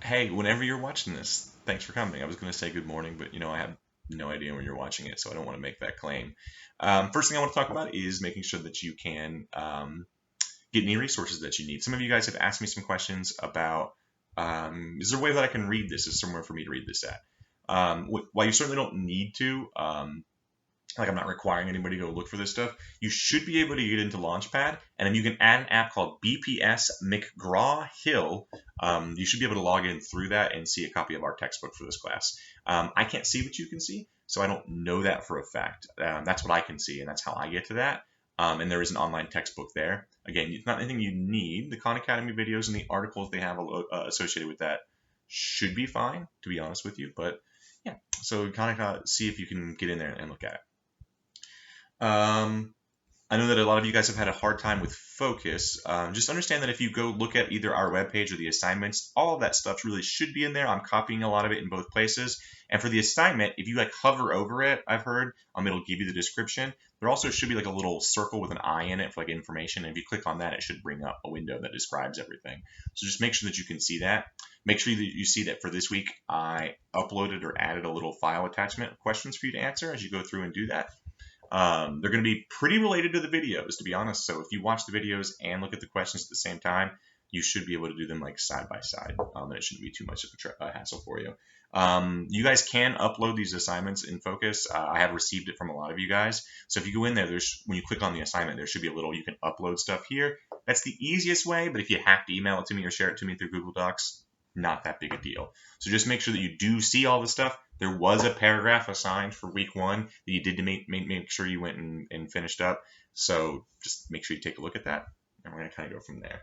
Hey, whenever you're watching this, thanks for coming. I was going to say good morning, but I have no idea when you're watching it, so I don't want to make that claim. First thing I want to talk about is making sure that you can get any resources that you need. Some of you guys have asked me some questions about is there a way that I can read this? Is somewhere for me to read this at? While you certainly don't need to, like I'm not requiring anybody to go look for this stuff. You should be able to get into Launchpad, and then you can add an app called BPS McGraw-Hill. You should be able to log in through that and see a copy of our textbook for this class. I can't see what you can see, so I don't know that for a fact. That's what I can see, and that's how I get to that. And there is an online textbook there. Again, it's not anything you need. The Khan Academy videos and the articles they have associated with that should be fine, to be honest with you. But yeah, so kind of see if you can get in there and look at it. I know that a lot of you guys have had a hard time with focus. Just understand that if you go look at either our webpage or the assignments, all of that stuff really should be in there. I'm copying a lot of it in both places. And for the assignment, if you hover over it, I've heard, it'll give you the description. There also should be a little circle with an eye in it for information. And if you click on that, it should bring up a window that describes everything. So just make sure that you can see that. Make sure that you see that for this week, I uploaded or added a little file attachment of questions for you to answer as you go through and do that. They're going to be pretty related to the videos, to be honest. So if you watch the videos and look at the questions at the same time, you should be able to do them side by side. And it shouldn't be too much of a hassle for you. You guys can upload these assignments in Focus. I have received it from a lot of you guys. So if you go in there, when you click on the assignment, there should be a little, you can upload stuff here. That's the easiest way, but if you have to email it to me or share it to me through Google Docs, not that big a deal. So just make sure that you do see all the stuff. There was a paragraph assigned for week 1 that you did to make sure you went and finished up. So just make sure you take a look at that, and we're going to kind of go from there.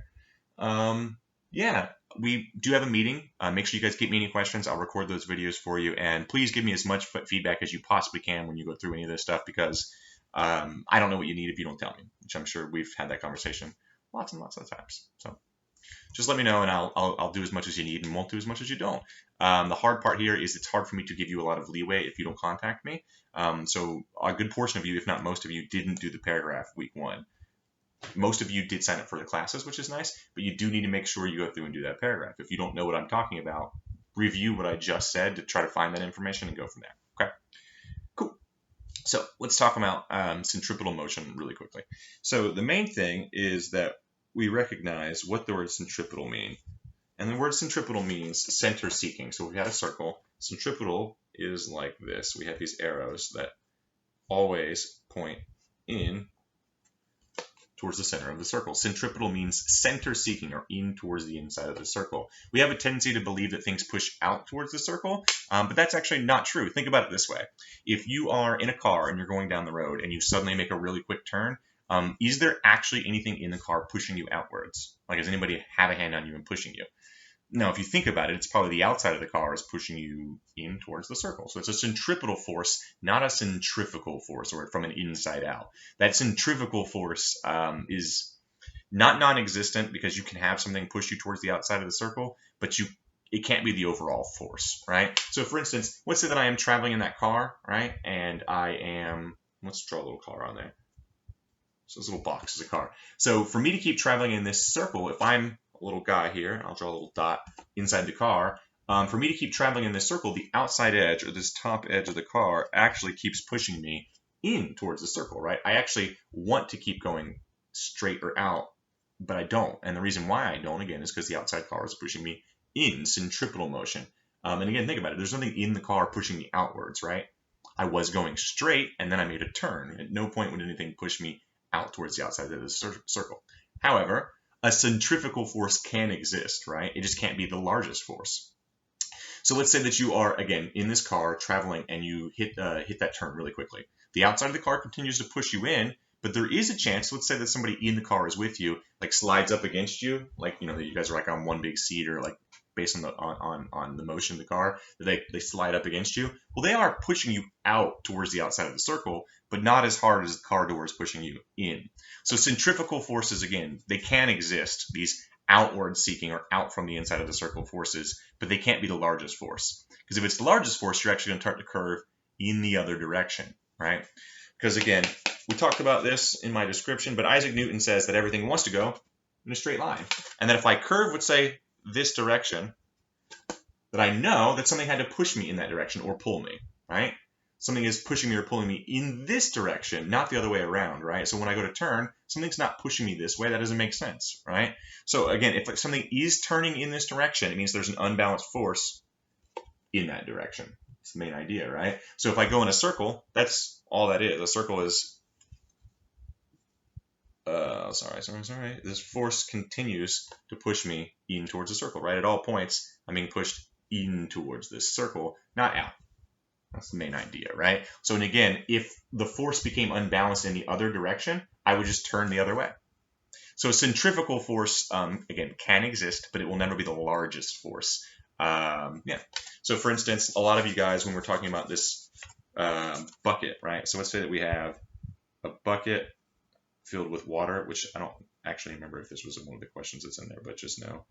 Yeah, we do have a meeting. Make sure you guys get me any questions. I'll record those videos for you, and please give me as much feedback as you possibly can when you go through any of this stuff, because I don't know what you need if you don't tell me, which I'm sure we've had that conversation lots and lots of times. So just let me know, and I'll do as much as you need and won't do as much as you don't. The hard part here is it's hard for me to give you a lot of leeway if you don't contact me. So a good portion of you, if not most of you, didn't do the paragraph week 1. Most of you did sign up for the classes, which is nice, but you do need to make sure you go through and do that paragraph. If you don't know what I'm talking about, review what I just said to try to find that information and go from there. Okay, cool. So let's talk about centripetal motion really quickly. So the main thing is that we recognize what the word centripetal means. And the word centripetal means center seeking. So we had a circle. Centripetal is like this. We have these arrows that always point in towards the center of the circle. Centripetal means center seeking, or in towards the inside of the circle. We have a tendency to believe that things push out towards the circle, but that's actually not true. Think about it this way. If you are in a car and you're going down the road and you suddenly make a really quick turn, is there actually anything in the car pushing you outwards? Does anybody have a hand on you and pushing you? No, if you think about it, it's probably the outside of the car is pushing you in towards the circle. So it's a centripetal force, not a centrifugal force, or from an inside out. That centrifugal force is not non-existent, because you can have something push you towards the outside of the circle, but it can't be the overall force, right? So for instance, let's say that I am traveling in that car, right? And let's draw a little car on there. So this little box is a car. So for me to keep traveling in this circle, if I'm a little guy here, I'll draw a little dot inside the car. For me to keep traveling in this circle, the outside edge, or this top edge of the car, actually keeps pushing me in towards the circle, right? I actually want to keep going straight or out, but I don't. And the reason why I don't, again, is because the outside car is pushing me in centripetal motion. And again, think about it. There's nothing in the car pushing me outwards, right? I was going straight, and then I made a turn. At no point would anything push me out towards the outside of the circle. However, a centrifugal force can exist, right? It just can't be the largest force. So let's say that you are, again, in this car traveling, and you hit that turn really quickly. The outside of the car continues to push you in, but there is a chance, let's say that somebody in the car is with you, slides up against you, that you guys are on one big seat, or based on the motion of the car, that they slide up against you. Well, they are pushing you out towards the outside of the circle, but not as hard as the car door is pushing you in. So centrifugal forces, again, they can exist, these outward seeking or out from the inside of the circle forces, but they can't be the largest force. Because if it's the largest force, you're actually going to start to curve in the other direction, right? Because again, we talked about this in my description, but Isaac Newton says that everything wants to go in a straight line. And that if I curve, let's say, this direction, that I know that something had to push me in that direction or pull me, right? Something is pushing me or pulling me in this direction, not the other way around, right? So when I go to turn, something's not pushing me this way. That doesn't make sense, right? So again, if something is turning in this direction, it means there's an unbalanced force in that direction. It's the main idea, right? So if I go in a circle, that's all that is. A circle is, sorry. This force continues to push me in towards the circle, right? At all points, I'm being pushed in towards this circle, not out. That's the main idea, right? So, and again, if the force became unbalanced in the other direction, I would just turn the other way. So centrifugal force, again, can exist, but it will never be the largest force. Yeah. So for instance, a lot of you guys, when we're talking about this bucket, right? So let's say that we have a bucket filled with water, which I don't actually remember if this was one of the questions that's in there, but just know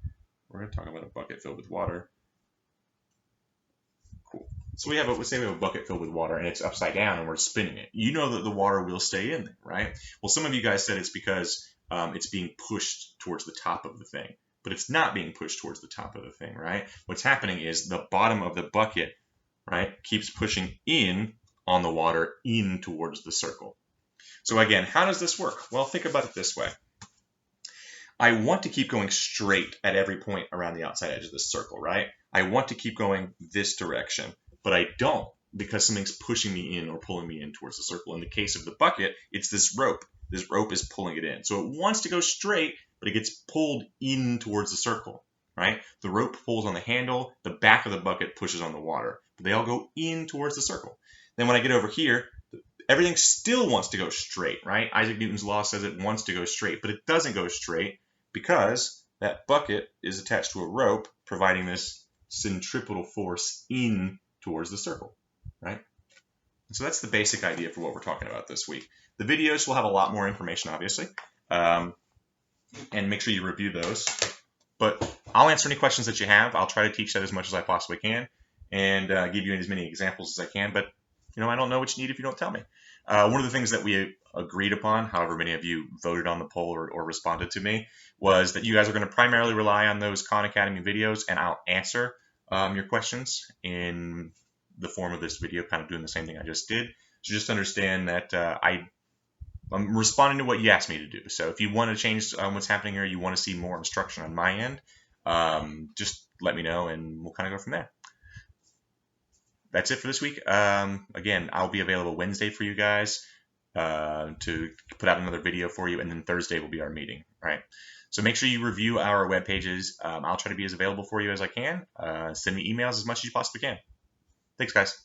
we're going to talk about a bucket filled with water. Cool. So let's say we have a bucket filled with water and it's upside down and we're spinning it. You know that the water will stay in there, right? Well, some of you guys said it's because it's being pushed towards the top of the thing, but it's not being pushed towards the top of the thing, right? What's happening is the bottom of the bucket, right, keeps pushing in on the water in towards the circle. So again, how does this work? Well, think about it this way. I want to keep going straight at every point around the outside edge of this circle, right? I want to keep going this direction, but I don't because something's pushing me in or pulling me in towards the circle. In the case of the bucket, it's this rope. This rope is pulling it in. So it wants to go straight, but it gets pulled in towards the circle, right? The rope pulls on the handle, the back of the bucket pushes on the water. But they all go in towards the circle. Then when I get over here, everything still wants to go straight, right? Isaac Newton's law says it wants to go straight, but it doesn't go straight because that bucket is attached to a rope, providing this centripetal force in towards the circle, right? So that's the basic idea for what we're talking about this week. The videos will have a lot more information, obviously, and make sure you review those. But I'll answer any questions that you have. I'll try to teach that as much as I possibly can and give you as many examples as I can. But I don't know what you need if you don't tell me. One of the things that we agreed upon, however many of you voted on the poll or responded to me, was that you guys are going to primarily rely on those Khan Academy videos, and I'll answer your questions in the form of this video, kind of doing the same thing I just did. So just understand that I'm responding to what you asked me to do. So if you want to change what's happening here, you want to see more instruction on my end, just let me know and we'll kind of go from there. That's it for this week. Again, I'll be available Wednesday for you guys to put out another video for you, and then Thursday will be our meeting, right? So make sure you review our web pages. I'll try to be as available for you as I can. Send me emails as much as you possibly can. Thanks, guys.